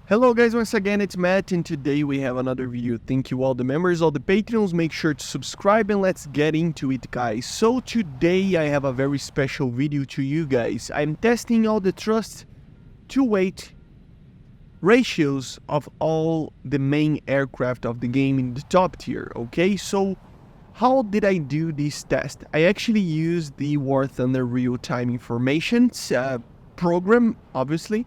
Hello guys, once again it's Matt and today we have another video. Thank you all the members, all the Patreons, make sure to subscribe and let's get into it guys. So today I have a very special video to you guys. I'm testing all the trust to weight ratios of all the main aircraft of the game in the top tier, okay? So how did I do this test? I actually used the War Thunder real-time informations program, obviously.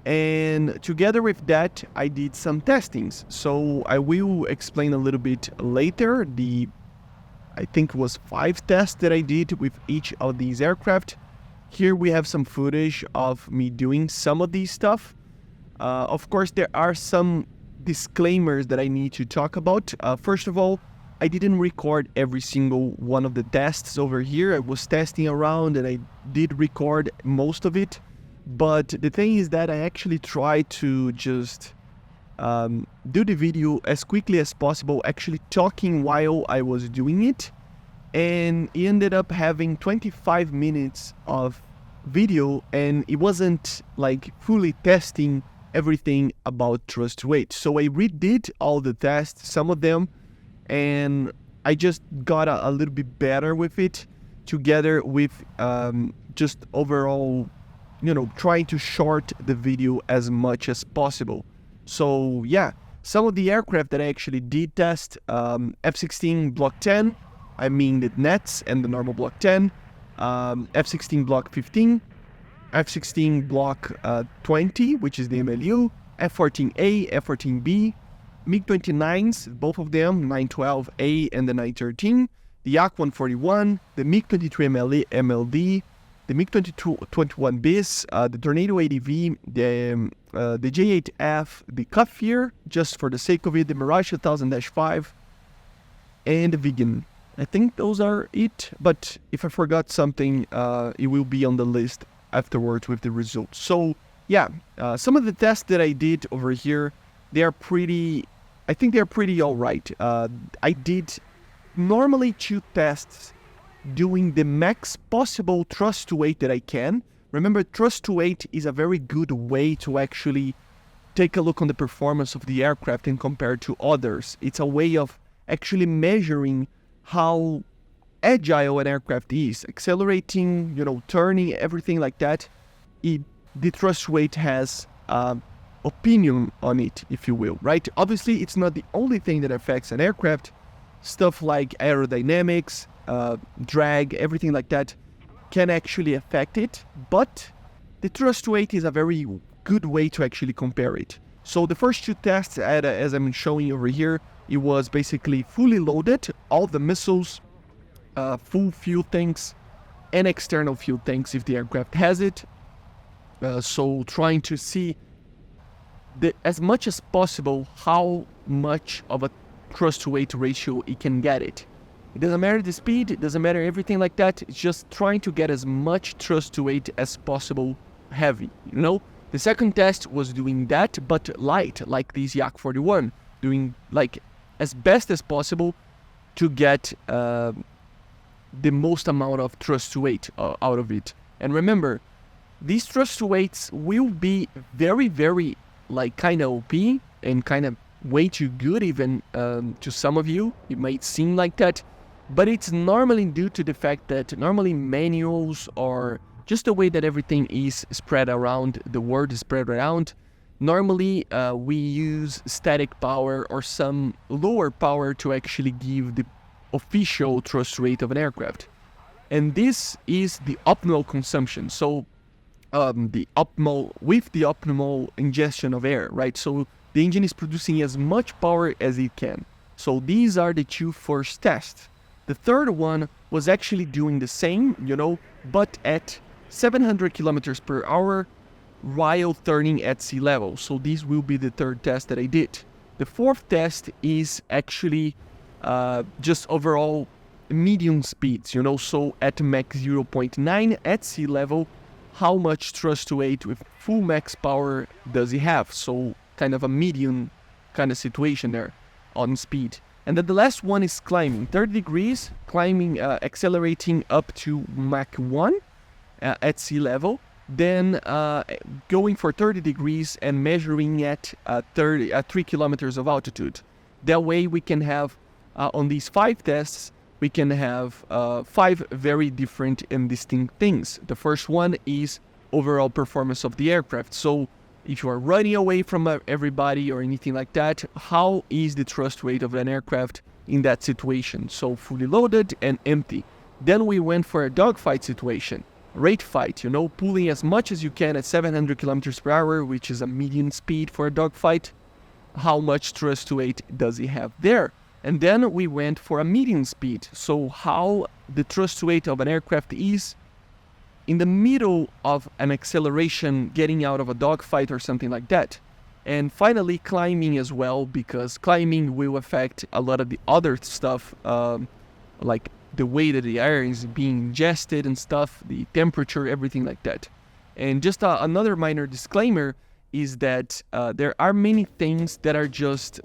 And together with that, I did some testings. So I will explain a little bit later I think it was 5 tests that I did with each of these aircraft. Here we have some footage of me doing some of these stuff. Of course, there are some disclaimers that I need to talk about. First of all, I didn't record every single one of the tests over here. I was testing around and I did record most of it. But the thing is that I actually tried to just do the video as quickly as possible, actually talking while I was doing it. And it ended up having 25 minutes of video and it wasn't like fully testing everything about trust weight. So I redid all the tests, some of them, and I just got a little bit better with it together with just overall trying to short the video as much as possible. So yeah, some of the aircraft that I actually did test, F-16 Block 10, I mean the nets and the normal Block 10, F-16 Block 15, F-16 Block 20, which is the MLU, F-14A, F-14B, MiG-29s, both of them, 912A and the 913, the Yak-141, the MiG-23 MLD, the MiG-21Bs, the Tornado ADV, the J-8F, the Kafir, just for the sake of it, the Mirage 2000-5, and the Vegan. I think those are it, but if I forgot something, it will be on the list afterwards with the results. So yeah, some of the tests that I did over here, I think they're pretty alright. I did normally 2 tests doing the max possible trust to weight that I can. Remember, trust to weight is a very good way to actually take a look on the performance of the aircraft and compare to others. It's a way of actually measuring how agile an aircraft is, accelerating, turning, everything like that. The trust weight has opinion on it, if you will, right? Obviously, it's not the only thing that affects an aircraft. Stuff like aerodynamics, drag, everything like that can actually affect it, but the trust weight is a very good way to actually compare it. So the first 2 tests, as I'm showing over here, it was basically fully loaded, all the missiles, full fuel tanks, and external fuel tanks if the aircraft has it. So trying to see as much as possible how much of a trust to weight ratio it can get it. It doesn't matter the speed, it doesn't matter everything like that. It's just trying to get as much trust to weight as possible heavy, The second test was doing that, but light, like this Yak-41, doing like as best as possible to get the most amount of trust to weight out of it. And remember, these trust to weights will be very, very like kind of OP and kind of way too good even to some of you. It might seem like that. But it's normally due to the fact that normally manuals or just the way that everything is spread around, the word is spread around, normally we use static power or some lower power to actually give the official thrust rate of an aircraft. And this is the optimal consumption. So the optimal ingestion of air, right? So the engine is producing as much power as it can. So these are the 2 first tests. The third one was actually doing the same, but at 700 kilometers per hour while turning at sea level. So this will be the third test that I did. The fourth test is actually just overall medium speeds, so at Mach 0.9 at sea level, how much thrust to weight with full max power does it have? So kind of a medium kind of situation there on speed. And then the last one is climbing, 30 degrees, climbing, accelerating up to Mach 1 at sea level, then going for 30 degrees and measuring at 3 kilometers of altitude. That way we can have, on these 5 tests, we can have 5 very different and distinct things. The first one is overall performance of the aircraft. So if you are running away from everybody or anything like that, how is the thrust weight of an aircraft in that situation? So fully loaded and empty. Then we went for a dogfight situation. Rate fight, pulling as much as you can at 700 kilometers per hour, which is a medium speed for a dogfight. How much thrust weight does it have there? And then we went for a medium speed. So how the thrust weight of an aircraft is in the middle of an acceleration, getting out of a dogfight or something like that. And finally, climbing as well, because climbing will affect a lot of the other stuff, like the way that the air is being ingested and stuff, the temperature, everything like that. And just another minor disclaimer is that there are many things that are just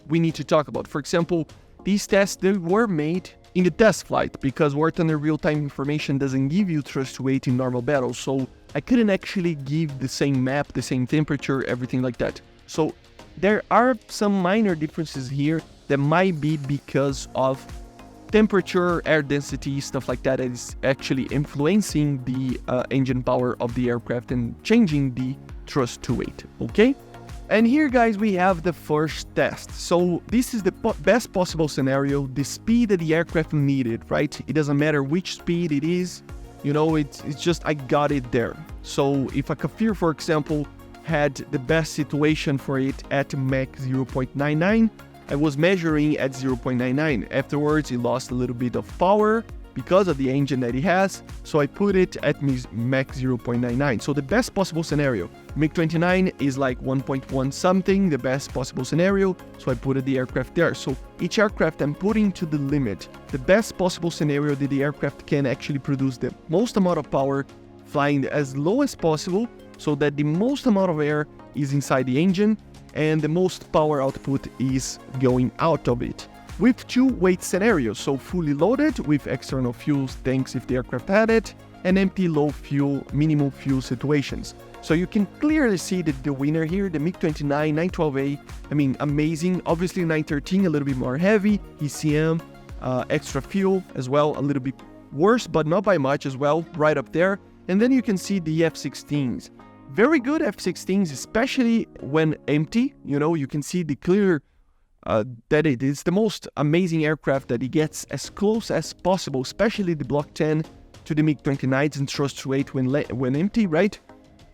we need to talk about. For example, these tests, they were made in the test flight because War Thunder real-time information doesn't give you thrust weight in normal battle. So I couldn't actually give the same map, the same temperature, everything like that. So there are some minor differences here that might be because of temperature, air density, stuff like that is actually influencing the engine power of the aircraft and changing the thrust to weight, okay? And here, guys, we have the first test. So this is the best possible scenario, the speed that the aircraft needed, right? It doesn't matter which speed it is, it's just I got it there. So if a Kafir, for example, had the best situation for it at Mach 0.99, I was measuring at 0.99. Afterwards, it lost a little bit of power because of the engine that it has, so I put it at Mach 0.99. So the best possible scenario, MiG-29 is like 1.1 something, the best possible scenario, so I put the aircraft there. So each aircraft I'm putting to the limit, the best possible scenario that the aircraft can actually produce the most amount of power, flying as low as possible, so that the most amount of air is inside the engine, and the most power output is going out of it. With 2 weight scenarios, so fully loaded with external fuel tanks if the aircraft had it, and empty low fuel, minimal fuel situations. So you can clearly see that the winner here, the MiG-29 912A, amazing. Obviously 913 a little bit more heavy, ECM, extra fuel as well, a little bit worse, but not by much as well, right up there. And then you can see the F-16s. Very good F-16s, especially when empty. You can see the clear that it is the most amazing aircraft that it gets as close as possible, especially the Block 10 to the MiG-29s in thrust weight when empty, right?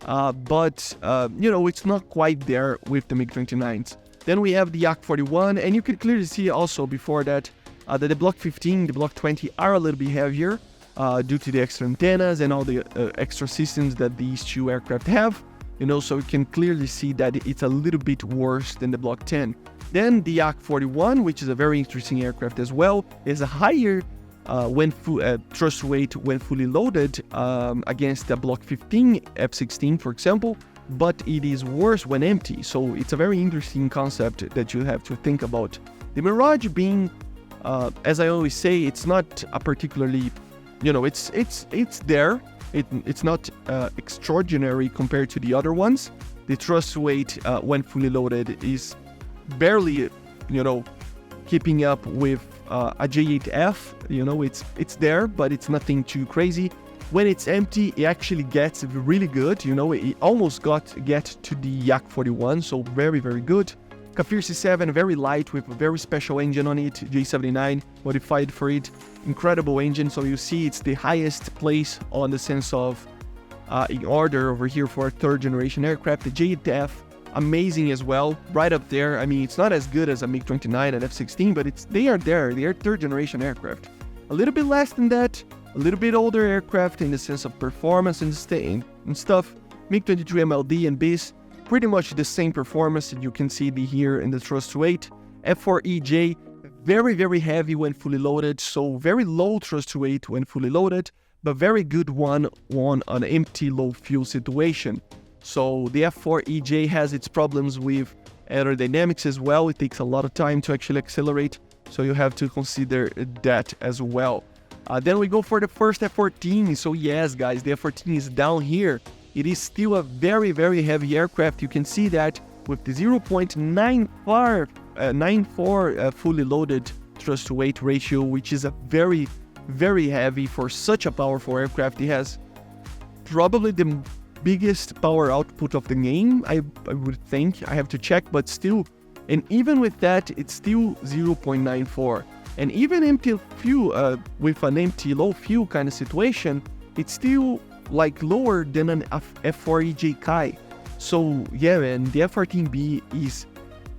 But it's not quite there with the MiG-29s. Then we have the Yak-41, and you can clearly see also before that that the Block 15, the Block 20 are a little bit heavier due to the extra antennas and all the extra systems that these 2 aircraft have. So you can clearly see that it's a little bit worse than the Block 10. Then the Yak-41, which is a very interesting aircraft as well, is a higher thrust weight when fully loaded against the Block 15 F-16, for example, but it is worse when empty. So it's a very interesting concept that you have to think about. The Mirage being, as I always say, it's not a particularly, it's there. It's not extraordinary compared to the other ones. The thrust weight when fully loaded is barely, keeping up with a J8F. It's there, but it's nothing too crazy. When it's empty, it actually gets really good. It almost get to the Yak-41, so very, very good. Kafir C7, very light with a very special engine on it, J79 modified for it. Incredible engine, so you see it's the highest place on the sense of in order over here for a 3rd generation aircraft. The J8F, amazing as well, right up there. It's not as good as a MiG-29 and F-16, but they are there. They are 3rd generation aircraft. A little bit less than that, a little bit older aircraft in the sense of performance and stuff. MiG-23 MLD and BIS, pretty much the same performance that you can see here in the thrust weight. F4EJ, very, very heavy when fully loaded, so very low thrust weight when fully loaded, but very good one on an empty low fuel situation. So the F4EJ has its problems with aerodynamics as well. It takes a lot of time to actually accelerate, so you have to consider that as well. Then we go for the first F-14. So yes, guys, the F-14 is down here it is still a very, very heavy aircraft. You can see that with the 0.94 fully loaded thrust to weight ratio, which is a very, very heavy for such a powerful aircraft. It has probably the biggest power output of the game, I would think. I have to check, but still. And even with that, it's still 0.94. And even empty fuel, with an empty low fuel kind of situation, it's still like lower than an F4EJ Kai. So yeah, man, the F14B is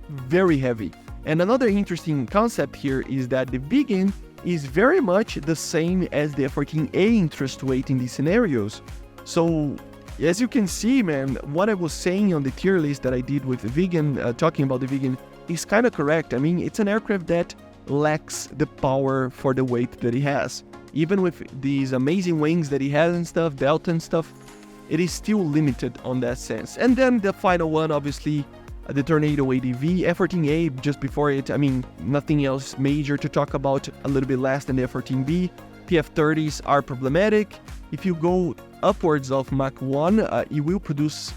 very heavy. And another interesting concept here is that the vegan is very much the same as the F14A in thrust weight in these scenarios. So as you can see, man, what I was saying on the tier list that I did with the vegan, talking about the vegan, is kind of correct. I mean, it's an aircraft that lacks the power for the weight that it has. Even with these amazing wings that he has and stuff, delta and stuff, it is still limited on that sense. And then the final one, obviously, the Tornado ADV, F14A just before it. I mean, nothing else major to talk about, a little bit less than the F14B. PF30s are problematic. If you go upwards of Mach 1, it will produce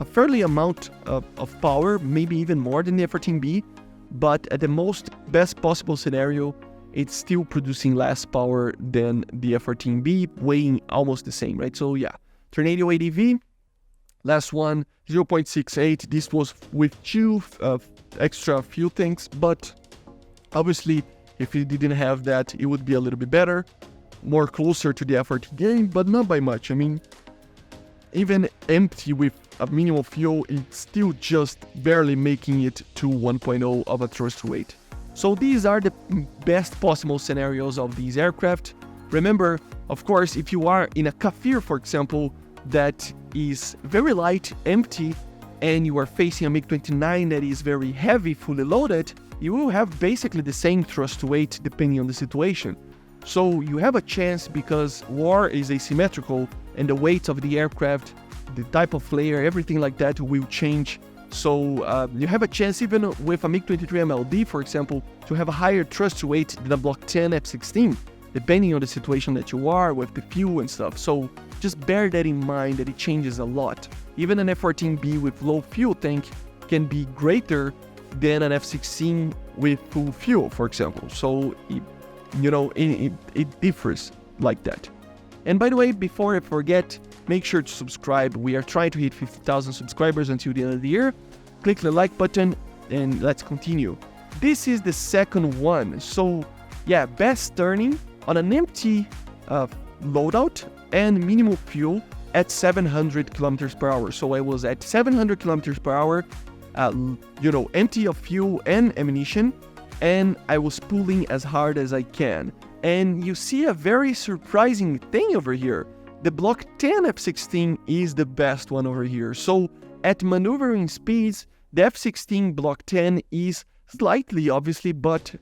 a fairly amount of power, maybe even more than the F14B, but at the best possible scenario, it's still producing less power than the F14B, weighing almost the same, right? So yeah, Tornado ADV, last one, 0.68. This was with 2 extra fuel tanks, but obviously, if you didn't have that, it would be a little bit better, more closer to the F14A, but not by much. I mean, even empty with a minimal fuel, it's still just barely making it to 1.0 of a thrust weight. So these are the best possible scenarios of these aircraft. Remember, of course, if you are in a Kafir, for example, that is very light, empty, and you are facing a MiG-29 that is very heavy, fully loaded, you will have basically the same thrust weight depending on the situation. So you have a chance, because war is asymmetrical and the weight of the aircraft, the type of flare, everything like that will change. So you have a chance, even with a MiG-23 MLD, for example, to have a higher thrust weight than a Block 10 F-16, depending on the situation that you are with the fuel and stuff. So just bear that in mind, that it changes a lot. Even an F-14B with low fuel tank can be greater than an F-16 with full fuel, for example. So it differs like that. And by the way, before I forget, make sure to subscribe. We are trying to hit 50,000 subscribers until the end of the year. Click the like button and let's continue. This is the second one. So yeah, best turning on an empty loadout and minimal fuel at 700 kilometers per hour. So I was at 700 kilometers per hour, empty of fuel and ammunition, and I was pulling as hard as I can. And you see a very surprising thing over here. The Block 10 F-16 is the best one over here. So at maneuvering speeds, the F-16 Block 10 is slightly, obviously, but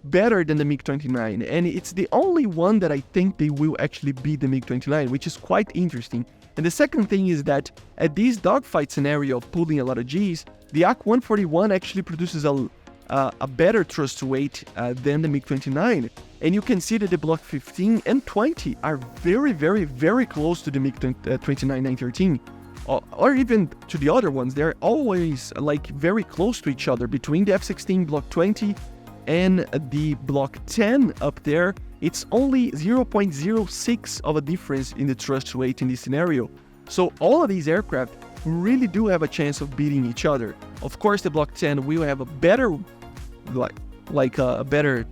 better than the MiG-29. And it's the only one that I think they will actually beat the MiG-29, which is quite interesting. And the second thing is that at this dogfight scenario of pulling a lot of Gs, the AK-141 actually produces a better thrust weight than the MiG-29. And you can see that the Block 15 and 20 are very, very, very close to the MiG-29-913. Or even to the other ones. They're always like very close to each other. Between the F-16 Block 20 and the Block 10 up there, it's only 0.06 of a difference in the thrust weight in this scenario. So all of these aircraft really do have a chance of beating each other. Of course, the Block 10 will have a better, a better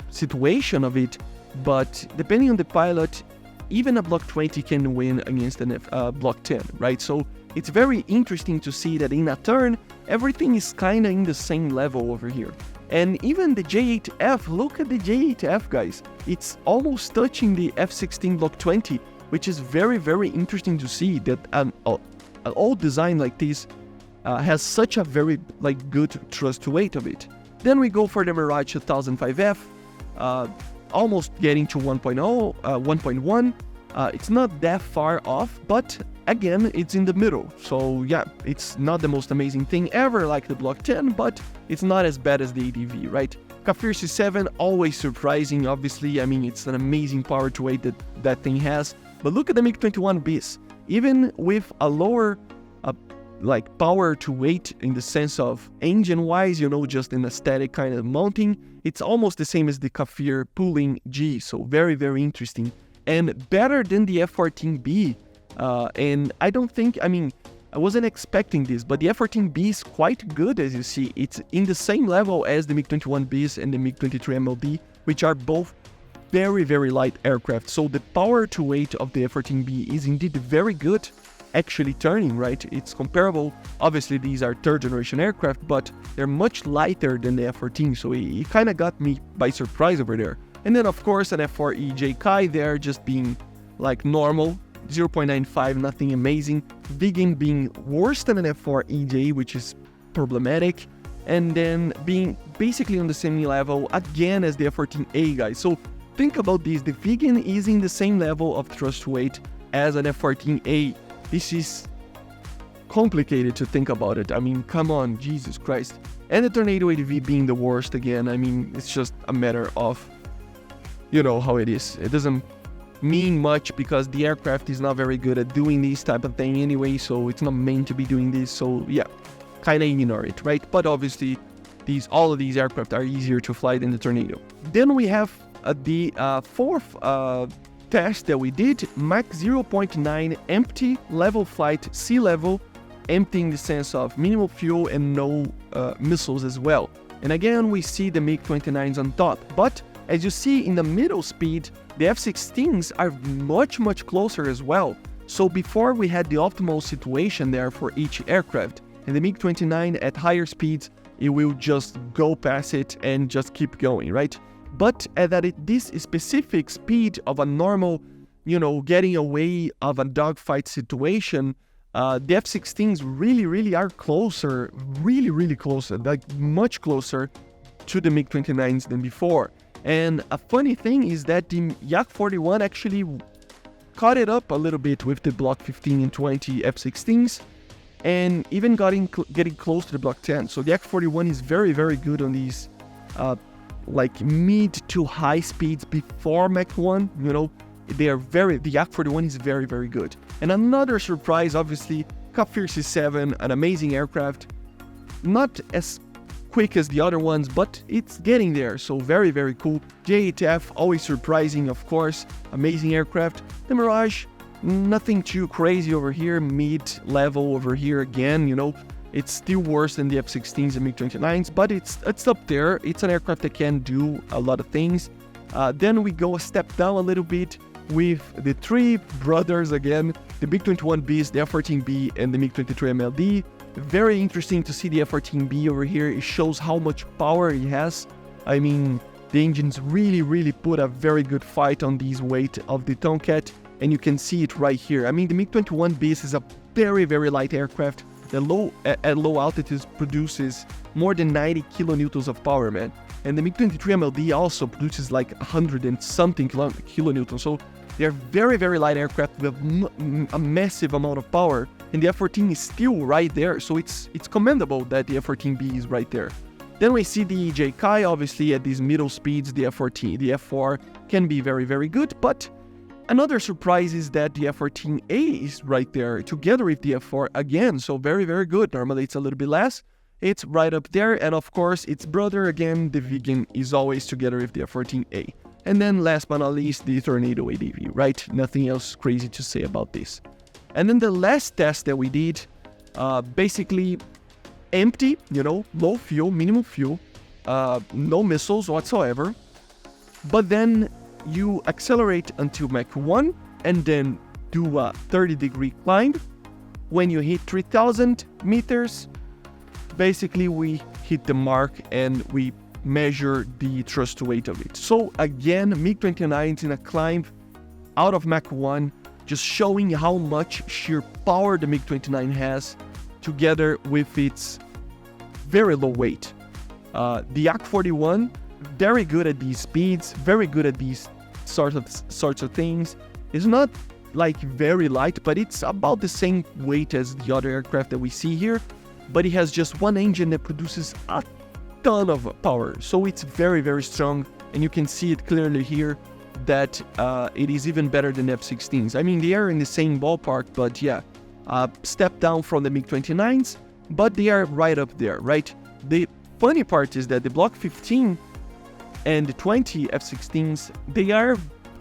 situation of it, but depending on the pilot, even a Block 20 can win against a Block 10, right? So it's very interesting to see that in a turn, everything is kind of in the same level over here. And even the J8F, look at the J8F, guys. It's almost touching the F-16 Block 20, which is very, very interesting to see that an old design like this has such a very good thrust weight of it. Then we go for the Mirage 2005F, almost getting to 1.1. It's not that far off, but again, it's in the middle. So yeah, it's not the most amazing thing ever like the Block 10, but it's not as bad as the ADV, right? Kafir C7, always surprising, obviously. I mean, it's an amazing power to weight that thing has. But look at the MiG-21 BIS. even with a lower like power to weight in the sense of engine wise, just in a static kind of mounting, it's almost the same as the Kafir pulling G. So very, very interesting and better than the F14B. And I don't think, I wasn't expecting this, but the F14B is quite good. As you see, it's in the same level as the MiG-21Bs and the MiG-23 MLD, which are both very, very light aircraft. So the power to weight of the F14B is indeed very good, actually turning, right? It's comparable. Obviously, these are third generation aircraft, but they're much lighter than the F14, so it kind of got me by surprise over there. And then, of course, an F4EJ Kai there just being like normal, 0.95, nothing amazing. Vegan being worse than an F4EJ, which is problematic, and then being basically on the same level again as the F14A, guys. So think about this, the Vegan is in the same level of thrust weight as an F14A. This is complicated to think about it. Come on, Jesus Christ. And the Tornado ADV being the worst again. It's just a matter of, how it is. It doesn't mean much because the aircraft is not very good at doing this type of thing anyway, so it's not meant to be doing this. So yeah, kind of ignore it, right? But obviously, all of these aircraft are easier to fly than the Tornado. Then we have the fourth test that we did, Mach 0.9 empty level flight, sea level, empty in the sense of minimal fuel and no missiles as well. And again, we see the MiG-29s on top, but as you see in the middle speed, the F-16s are much, much closer as well. So before we had the optimal situation there for each aircraft, and the MiG-29 at higher speeds, it will just go past it and just keep going, right? But at this specific speed of a normal, getting away of a dogfight situation, the F-16s really are closer, really closer, like much closer to the MiG-29s than before. And a funny thing is that the Yak-41 actually caught it up a little bit with the Block 15 and 20 F-16s, and even getting close to the Block 10. So the Yak-41 is very good on these like mid to high speeds before Mach 1, the Yak-41 is very good. And another surprise, obviously, Kafir C-7, an amazing aircraft, not as quick as the other ones, but it's getting there, so very cool. J8F, always surprising, of course, amazing aircraft. The Mirage, nothing too crazy over here, mid-level over here again, It's still worse than the F-16s and MiG-29s, but it's up there. It's an aircraft that can do a lot of things. Then we go a step down a little bit with the three brothers again, the MiG-21Bs, the F-14B, and the MiG-23 MLD. Very interesting to see the F-14B over here. It shows how much power it has. The engines really put a very good fight on this weight of the Tomcat, and you can see it right here. The MiG-21B is a very light aircraft. The at low altitudes produces more than 90 kilonewtons of power, man. And the MiG-23 MLD also produces like 100 and something kilonewtons. So they're very light aircraft with a massive amount of power. And the F-14 is still right there. So it's commendable that the F-14B is right there. Then we see the EJ Kai, obviously at these middle speeds, the F-14, the F-4 can be very good, but another surprise is that the F-14A is right there together with the F-4 again, so very good. Normally it's a little bit less. It's right up there, and of course its brother again, the Vegan, is always together with the F-14A. And then last but not least, the Tornado ADV, right? Nothing else crazy to say about this. And then the last test that we did, basically empty, low fuel, minimum fuel, no missiles whatsoever, but then you accelerate until Mach 1 and then do a 30-degree climb. When you hit 3,000 meters, basically we hit the mark and we measure the thrust weight of it. So again, MiG-29 in a climb out of Mach 1, just showing how much sheer power the MiG-29 has together with its very low weight. The Yak-41, very good at these speeds, very good at these sorts of things. It's not like very light, but it's about the same weight as the other aircraft that we see here, but it has just one engine that produces a ton of power, so it's very strong, and you can see it clearly here. that it is even better than F-16s. I mean, they are in the same ballpark, but yeah, step down from the MiG-29s, but they are right up there, right? The funny part is that the Block 15 and the 20 F-16s, they are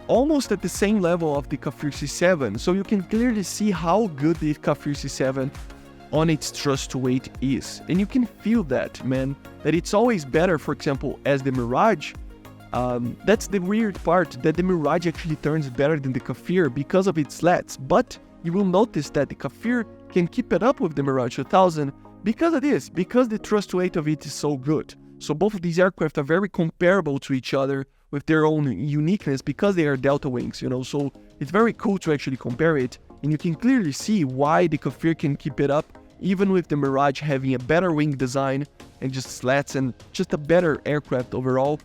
almost at the same level of the Kafir C7, so you can clearly see how good the Kafir C7 on its thrust to weight is. And you can feel that, man, that it's always better, for example, as the Mirage. That's the weird part, that the Mirage actually turns better than the Kafir because of its slats, but you will notice that the Kafir can keep it up with the Mirage 2000 because of this, because the thrust to weight of it is so good. So both of these aircraft are very comparable to each other with their own uniqueness because they are delta wings, you know, so it's very cool to actually compare it, and you can clearly see why the Kafir can keep it up, even with the Mirage having a better wing design and just slats and just a better aircraft overall,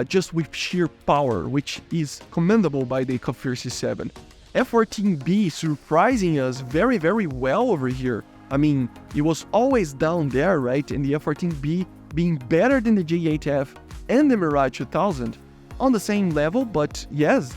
just with sheer power, which is commendable by the Kafir C7. F-14B surprising us very, very well over here. I mean, it was always down there, right? And the F-14B being better than the J8F and the Mirage 2000 on the same level, but yes,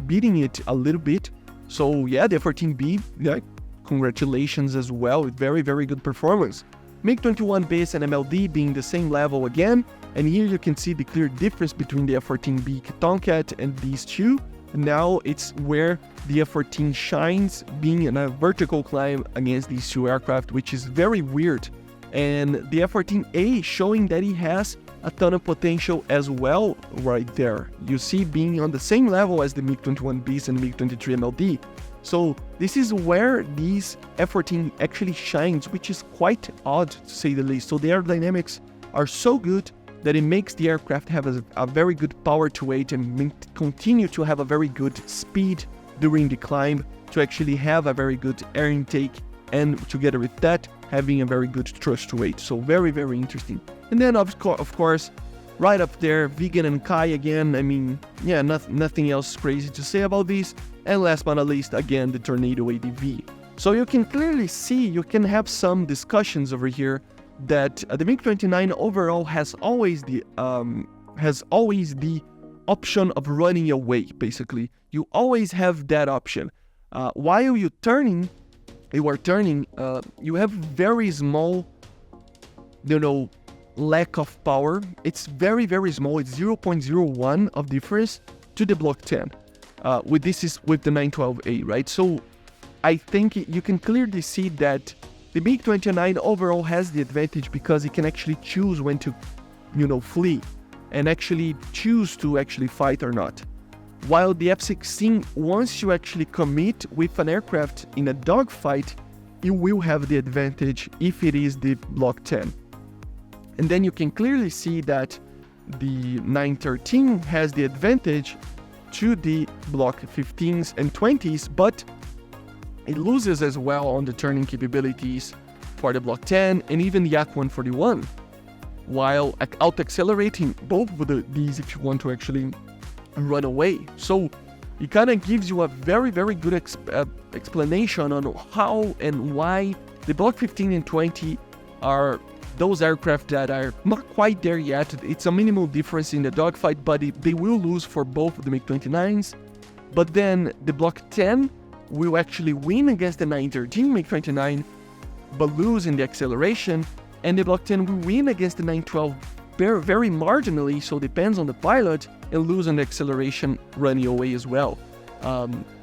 beating it a little bit. So yeah, the F-14B, yeah, congratulations as well, with very, very good performance. MiG-21 base and MLD being the same level again, and here you can see the clear difference between the F-14B Tomcat and these two. Now it's where the F-14 shines, being in a vertical climb against these two aircraft, which is very weird. And the F-14A showing that he has a ton of potential as well right there. You see being on the same level as the MiG-21Bs and MiG-23 MLD. So this is where these F-14 actually shines, which is quite odd to say the least. So the aerodynamics are so good that it makes the aircraft have a very good power to weight and continue to have a very good speed during the climb to actually have a very good air intake, and together with that, having a very good thrust to weight. So very, very interesting. And then of course, right up there, Vegan and Kai again. I mean, yeah, nothing else crazy to say about these. And last but not least, again, the Tornado ADV. So you can clearly see, you can have some discussions over here that the MiG-29 overall has always the option of running away. Basically, you always have that option. While you are turning, you have very small, lack of power. It's very, very small. It's 0.01 of difference to the Block 10. With the 912A, right? So I think you can clearly see that the MiG-29 overall has the advantage because it can actually choose when to, flee and actually choose to actually fight or not. While the F-16, once you actually commit with an aircraft in a dogfight, you will have the advantage if it is the Block 10. And then you can clearly see that the 913 has the advantage to the Block 15s and 20s, but it loses as well on the turning capabilities for the Block 10 and even the Yak-141, while out-accelerating both of these if you want to actually run away. So it kind of gives you a very, very good explanation on how and why the Block 15 and 20 are those aircraft that are not quite there yet. It's a minimal difference in the dogfight, but they will lose for both of the MiG-29s. But then the Block 10 will actually win against the 913 MiG-29, but lose in the acceleration, and the Block 10 will win against the 912 very, very marginally, so depends on the pilot, and lose on the acceleration running away as well.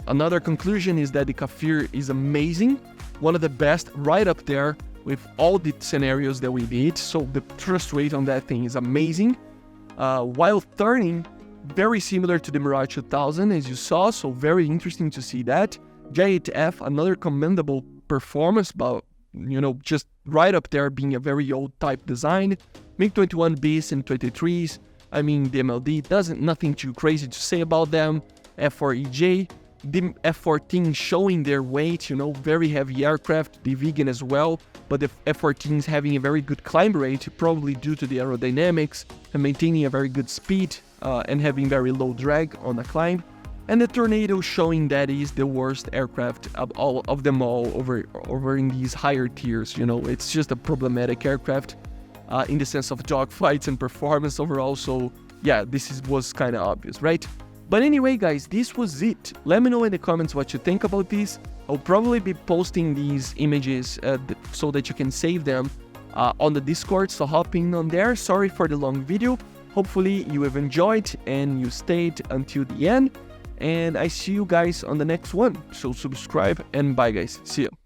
Another conclusion is that the Kafir is amazing, one of the best, right up there with all the scenarios that we did, so the thrust rate on that thing is amazing. While turning, very similar to the Mirage 2000 as you saw, so very interesting to see that. J8F, another commendable performance, but just right up there being a very old type design. MiG-21Bs and 23s, I mean the MLD, nothing too crazy to say about them. F4EJ, the F-14 showing their weight, very heavy aircraft, the Vegan as well, but the F-14s having a very good climb rate, probably due to the aerodynamics and maintaining a very good speed and having very low drag on the climb. And the Tornado showing that is the worst aircraft of them all over in these higher tiers. It's just a problematic aircraft in the sense of dogfights and performance overall. So yeah, was kind of obvious, right? But anyway, guys, this was it. Let me know in the comments what you think about this. I'll probably be posting these images so that you can save them on the Discord, so hop in on there. Sorry for the long video. Hopefully you have enjoyed and you stayed until the end. And I see you guys on the next one. So subscribe and bye, guys. See you.